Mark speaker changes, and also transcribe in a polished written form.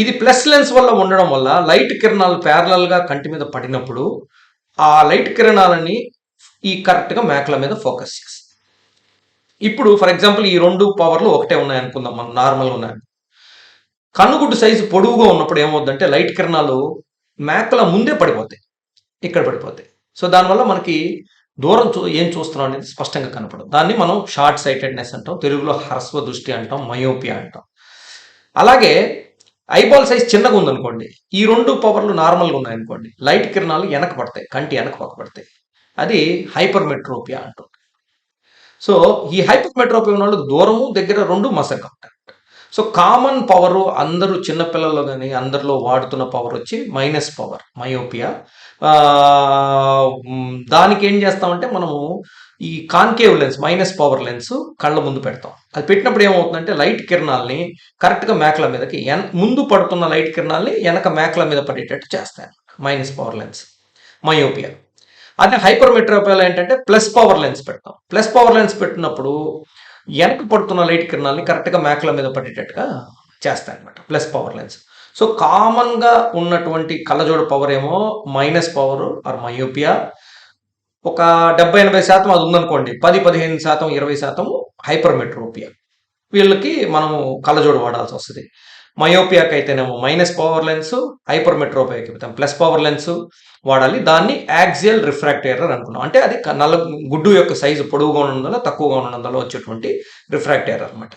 Speaker 1: ఇది plus lens వల్ల ఉండడం వల్ల లైట్ కిరణాలు ప్యారలల్గా కంటి మీద పడినప్పుడు ఆ లైట్ కిరణాలని ఈ కరెక్ట్గా మేకల మీద ఫోకస్ చేస్తాయి. ఇప్పుడు ఫర్ ఎగ్జాంపుల్ ఈ రెండు పవర్లు ఒకటే ఉన్నాయనుకుందాం, మనం నార్మల్గా ఉన్నాయి. కన్నుగుడ్డు సైజు పొడవుగా ఉన్నప్పుడు ఏమవుద్దంటే లైట్ కిరణాలు మేకల ముందే పడిపోతాయి, ఇక్కడ పడిపోతాయి. సో దానివల్ల మనకి దూరం ఏం చూస్తున్నాం అనేది స్పష్టంగా కనపడదు. దాన్ని మనం షార్ట్ సైటెడ్నెస్ అంటాం, తెలుగులో హ్రస్వ దృష్టి అంటాం, మయోపియా అంటాం. అలాగే ఐబాల్ సైజ్ చిన్నగా ఉందనుకోండి, ఈ రెండు పవర్లు నార్మల్గా ఉన్నాయనుకోండి, లైట్ కిరణాలు వెనక పడతాయి, కంటి వెనక పక్కపడతాయి. అది హైపర్మెట్రోపియా అంటాం. సో ఈ హైపర్మెట్రోపియా ఉన్న వాళ్ళకి దూరము దగ్గర రెండు మసగ్గా ఉంటాయి. సో కామన్ పవరు అందరూ చిన్నపిల్లల్లో కానీ అందరిలో వాడుతున్న పవర్ వచ్చి మైనస్ పవర్, మయోపియా. దానికి ఏం చేస్తామంటే మనము ఈ concave lens, minus power lens కళ్ళ ముందు పెడతాం. అది పెట్టినప్పుడు ఏమవుతుందంటే లైట్ కిరణాలని కరెక్ట్గా మేకల మీదకి ముందు పడుతున్న లైట్ కిరణాలని వెనక మేకల మీద పడేటట్టు చేస్తాయి. Minus power lens myopia. అదే హైపర్మెట్రోపియాలో ఏంటంటే ప్లస్ పవర్ లెన్స్ పెడతాం. ప్లస్ పవర్ లెన్స్ పెట్టినప్పుడు వెనక పడుతున్న లైట్ కిరణాలని కరెక్ట్గా మేకల మీద పడేటట్టుగా చేస్తాయి అనమాట ప్లస్ పవర్ లెన్స్. సో కామన్గా ఉన్నటువంటి కళ్ళజోడు పవర్ ఏమో మైనస్ పవర్ ఆర్ మయోపియా. ఒక 70-80% అది ఉందనుకోండి, 10-15%, 20% హైపర్మెట్రోపియా. వీళ్ళకి మనము కళ్ళజోడు వాడాల్సి వస్తుంది. మయోపియాకి అయితేనేమో మైనస్ పవర్ లెన్స్, హైపర్మెట్రోపియాకి అయితే ప్లస్ పవర్ లెన్స్ వాడాలి. దాన్ని యాక్సియల్ రిఫ్రాక్టివ్ ఎర్రర్ అనుకున్నాం. అంటే అది గుడ్డు యొక్క సైజు పొడవుగా ఉండడం వల్ల తక్కువగా ఉండడం వల్ల వచ్చేటువంటి రిఫ్రాక్టివ్ ఎర్రర్ అనమాట.